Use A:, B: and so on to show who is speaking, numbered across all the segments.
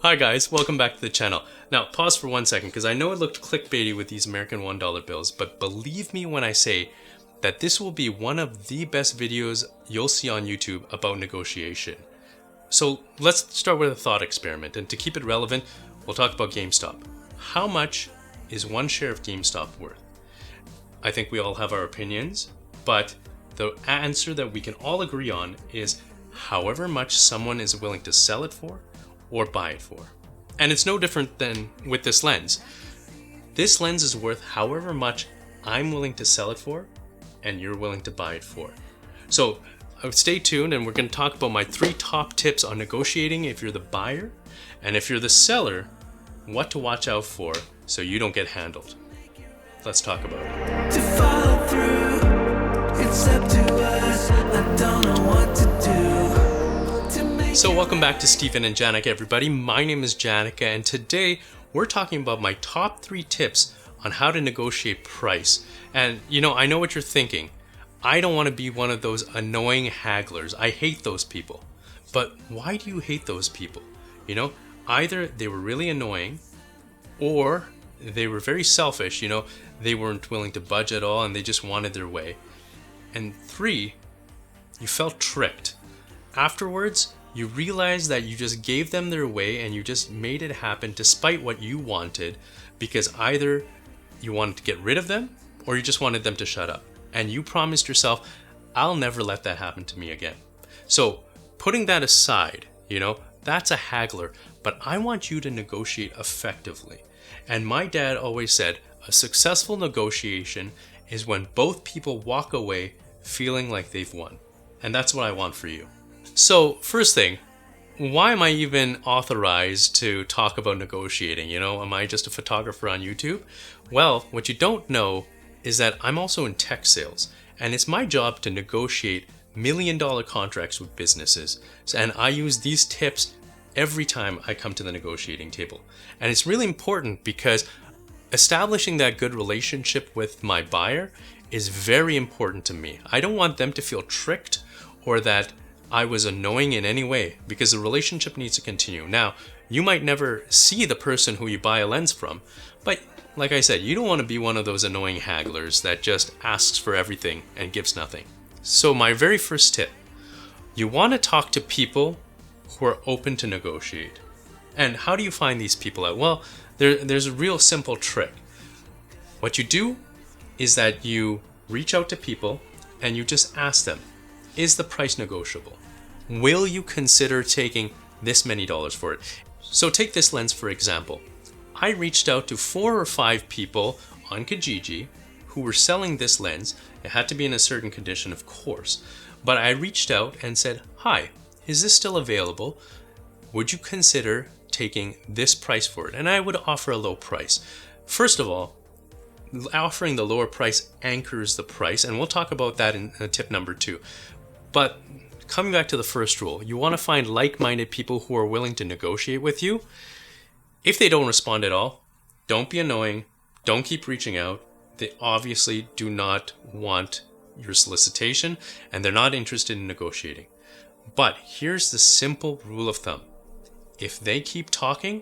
A: Hi guys, welcome back to the channel. Now pause for 1 second because I know it looked clickbaity with these American $1 bills, but believe me when I say that this will be one of the best videos you'll see on YouTube about negotiation. So let's start with a thought experiment, and to keep it relevant, we'll talk about GameStop. How much is one share of GameStop worth? I think we all have our opinions, but the answer that we can all agree on is however much someone is willing to sell it for or buy it for. And it's no different than with this lens. This lens is worth however much I'm willing to sell it for and you're willing to buy it for. So stay tuned, and we're going to talk about my 3 top tips on negotiating if you're the buyer, and if you're the seller, what to watch out for so you don't get handled. Let's talk about it.
B: To follow through, it's up to us. I don't know what to do.
A: So welcome back to Stephen and Janaka, everybody. My name is Janaka, and today we're talking about my top 3 tips on how to negotiate price. And I know what you're thinking. I don't want to be one of those annoying hagglers. I hate those people. But why do you hate those people? Either they were really annoying or they were very selfish. They weren't willing to budge at all and they just wanted their way. And 3, you felt tricked. Afterwards, you realize that you just gave them their way and you just made it happen despite what you wanted, because either you wanted to get rid of them or you just wanted them to shut up. And you promised yourself, I'll never let that happen to me again. So putting that aside, that's a haggler, but I want you to negotiate effectively. And my dad always said, a successful negotiation is when both people walk away feeling like they've won. And that's what I want for you. So first thing, why am I even authorized to talk about negotiating? Am I just a photographer on YouTube? Well, what you don't know is that I'm also in tech sales, and it's my job to negotiate million-dollar contracts with businesses. And I use these tips every time I come to the negotiating table. And it's really important because establishing that good relationship with my buyer is very important to me. I don't want them to feel tricked or that I was annoying in any way, because the relationship needs to continue. Now, you might never see the person who you buy a lens from, but like I said, you don't want to be one of those annoying hagglers that just asks for everything and gives nothing. So my very first tip, you want to talk to people who are open to negotiate. And how do you find these people out? Well, there's a real simple trick. What you do is that you reach out to people and you just ask them, is the price negotiable? Will you consider taking this many dollars for it? So take this lens for example. I reached out to 4 or 5 people on Kijiji who were selling this lens. It had to be in a certain condition, of course. But I reached out and said, hi, is this still available? Would you consider taking this price for it? And I would offer a low price. First of all, offering the lower price anchors the price, and we'll talk about that in tip number 2. But coming back to the first rule, you want to find like-minded people who are willing to negotiate with you. If they don't respond at all, don't be annoying. Don't keep reaching out. They obviously do not want your solicitation and they're not interested in negotiating. But here's the simple rule of thumb. If they keep talking,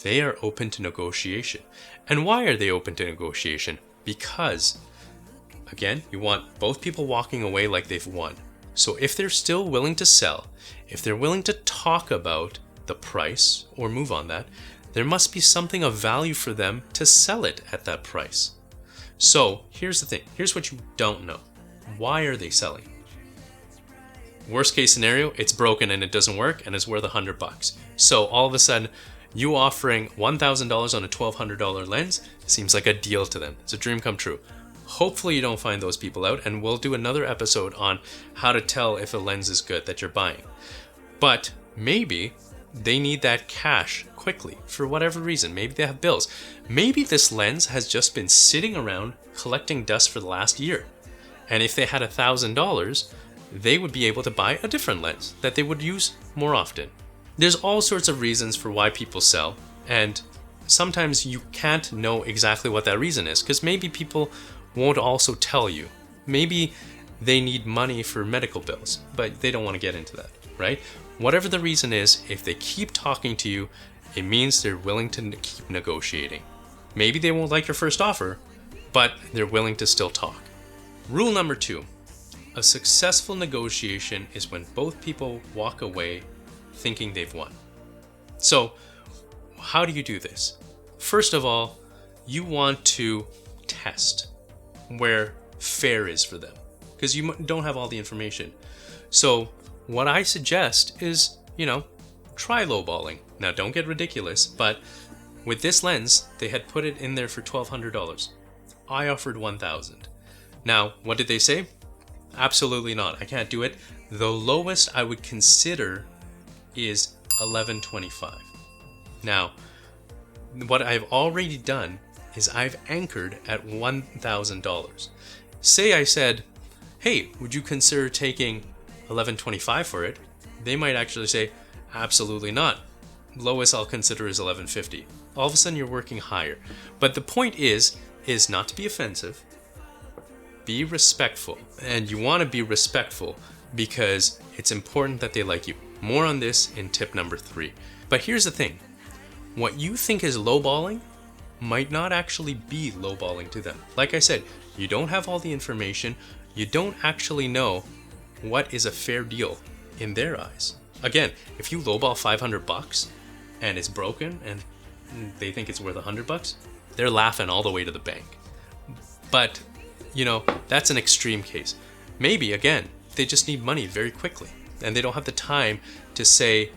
A: they are open to negotiation. And why are they open to negotiation? Because, again, you want both people walking away like they've won. So if they're still willing to sell, if they're willing to talk about the price or move on that, there must be something of value for them to sell it at that price. So here's the thing. Here's what you don't know. Why are they selling? Worst case scenario, it's broken and it doesn't work and it's worth $100. So all of a sudden, you offering $1,000 on a $1,200 lens seems like a deal to them. It's a dream come true. Hopefully you don't find those people out, and we'll do another episode on how to tell if a lens is good that you're buying. But maybe they need that cash quickly for whatever reason. Maybe they have bills. Maybe this lens has just been sitting around collecting dust for the last year. And if they had $1,000, they would be able to buy a different lens that they would use more often. There's all sorts of reasons for why people sell, and sometimes you can't know exactly what that reason is, because maybe people won't also tell you. Maybe they need money for medical bills, but they don't want to get into that, right? Whatever the reason is, if they keep talking to you, it means they're willing to keep negotiating. Maybe they won't like your first offer, but they're willing to still talk. Rule number 2, a successful negotiation is when both people walk away thinking they've won. So how do you do this? First of all, you want to test where fair is for them, because you don't have all the information. So what I suggest is, try lowballing. Now don't get ridiculous, but with this lens, they had put it in there for $1,200. I offered $1,000. Now, what did they say? Absolutely not. I can't do it. The lowest I would consider is $1,125. Now, what I've already done is I've anchored at $1,000. Say I said, hey, would you consider taking $1,125 for it? They might actually say, absolutely not. Lowest I'll consider is $1,150. All of a sudden you're working higher. But the point is not to be offensive. Be respectful. And you want to be respectful because it's important that they like you. More on this in tip number 3. But here's the thing. What you think is lowballing might not actually be lowballing to them. Like I said, you don't have all the information. You don't actually know what is a fair deal in their eyes. Again, if you lowball $500 and it's broken and they think it's worth $100, they're laughing all the way to the bank. But, that's an extreme case. Maybe, again, they just need money very quickly and they don't have the time to say,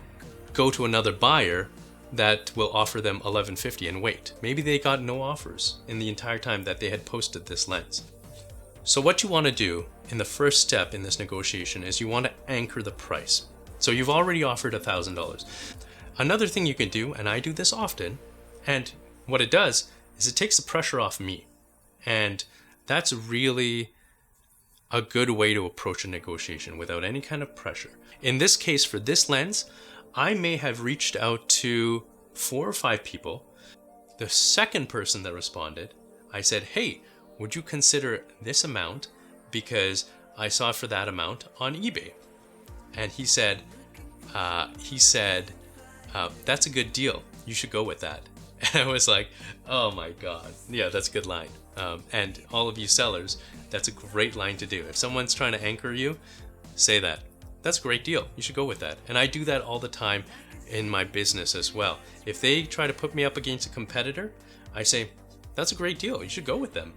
A: go to another buyer that will offer them $1,150 and wait. Maybe they got no offers in the entire time that they had posted this lens. So what you want to do in the first step in this negotiation is you want to anchor the price. So you've already offered $1,000. Another thing you can do, and I do this often, and what it does is it takes the pressure off me. And that's really a good way to approach a negotiation without any kind of pressure. In this case, for this lens, I may have reached out to 4 or 5 people. The second person that responded, I said, hey, would you consider this amount because I saw it for that amount on eBay? And he said, that's a good deal. You should go with that. And I was like, oh my God. Yeah, that's a good line. And all of you sellers, that's a great line to do. If someone's trying to anchor you, say that. That's a great deal. You should go with that. And I do that all the time in my business as well. If they try to put me up against a competitor, I say, that's a great deal. You should go with them.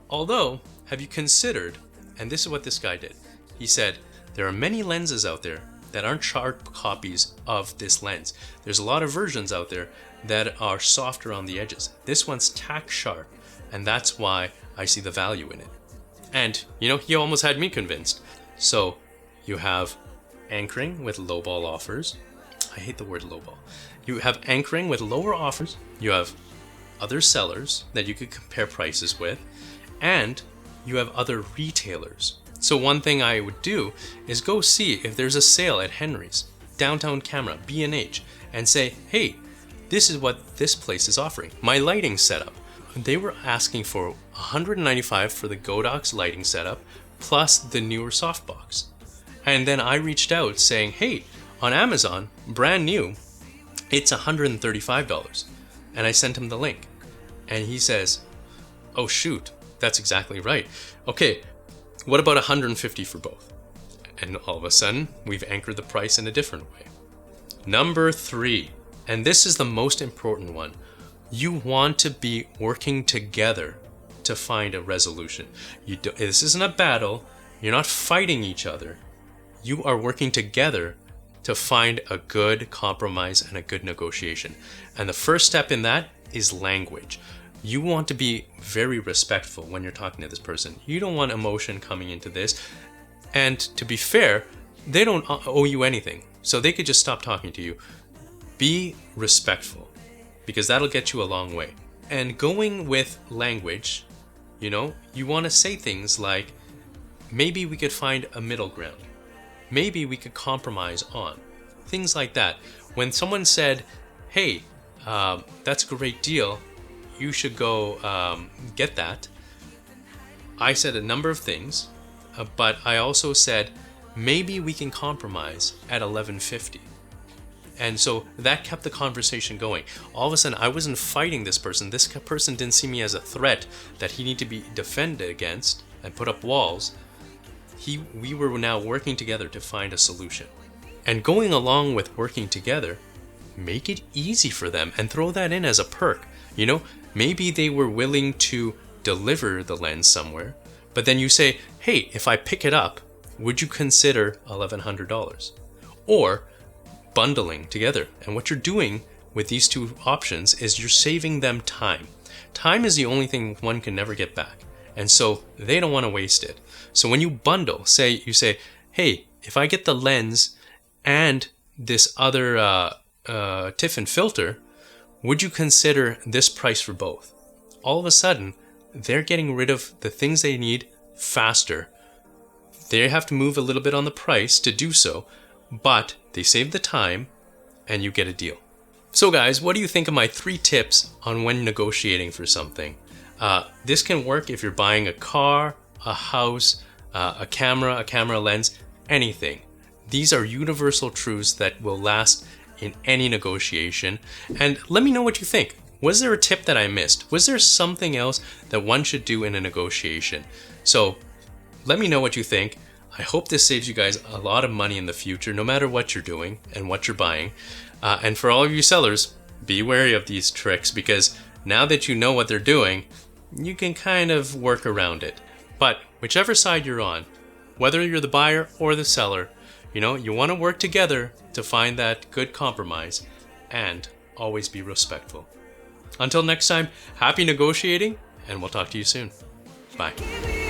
A: Although, have you considered, and this is what this guy did. He said, there are many lenses out there that aren't sharp copies of this lens. There's a lot of versions out there that are softer on the edges. This one's tack sharp, and that's why I see the value in it. And, he almost had me convinced. So, you have anchoring with lowball offers. I hate the word lowball. You have anchoring with lower offers. You have other sellers that you could compare prices with. And you have other retailers. So one thing I would do is go see if there's a sale at Henry's, Downtown Camera, B&H, and say, hey, this is what this place is offering. My lighting setup. They were asking for $195 for the Godox lighting setup plus the newer softbox. And then I reached out saying, hey, on Amazon, brand new, it's $135. And I sent him the link. And he says, oh shoot, that's exactly right. Okay, what about $150 for both? And all of a sudden, we've anchored the price in a different way. Number 3, and this is the most important one. You want to be working together to find a resolution. This isn't a battle. You're not fighting each other. You are working together to find a good compromise and a good negotiation. And the first step in that is language. You want to be very respectful when you're talking to this person. You don't want emotion coming into this. And to be fair, they don't owe you anything. So they could just stop talking to you. Be respectful, because that'll get you a long way. And going with language, you want to say things like, maybe we could find a middle ground. Maybe we could compromise on. Things like that. When someone said, hey, that's a great deal, you should go get that, I said a number of things, but I also said, maybe we can compromise at $1,150. And so that kept the conversation going. All of a sudden, I wasn't fighting this person. This person didn't see me as a threat that he needed to be defended against and put up walls. We were now working together to find a solution. And going along with working together, make it easy for them and throw that in as a perk. You know, maybe they were willing to deliver the lens somewhere, but then you say, hey, if I pick it up, would you consider $1,100? Or bundling together. And what you're doing with these two options is you're saving them time. Time is the only thing one can never get back. And so they don't want to waste it. So when you bundle, you say, hey, if I get the lens and this other Tiffin filter, would you consider this price for both? All of a sudden, they're getting rid of the things they need faster. They have to move a little bit on the price to do so, but they save the time and you get a deal. So guys, what do you think of my 3 tips on when negotiating for something? This can work if you're buying a car, a house, a camera lens, anything. These are universal truths that will last in any negotiation. And let me know what you think. Was there a tip that I missed? Was there something else that one should do in a negotiation? So let me know what you think. I hope this saves you guys a lot of money in the future, no matter what you're doing and what you're buying. And for all of you sellers, be wary of these tricks, because now that you know what they're doing, you can kind of work around it. But whichever side you're on, whether you're the buyer or the seller, you know, you want to work together to find that good compromise and always be respectful. Until next time, happy negotiating, and we'll talk to you soon. Bye.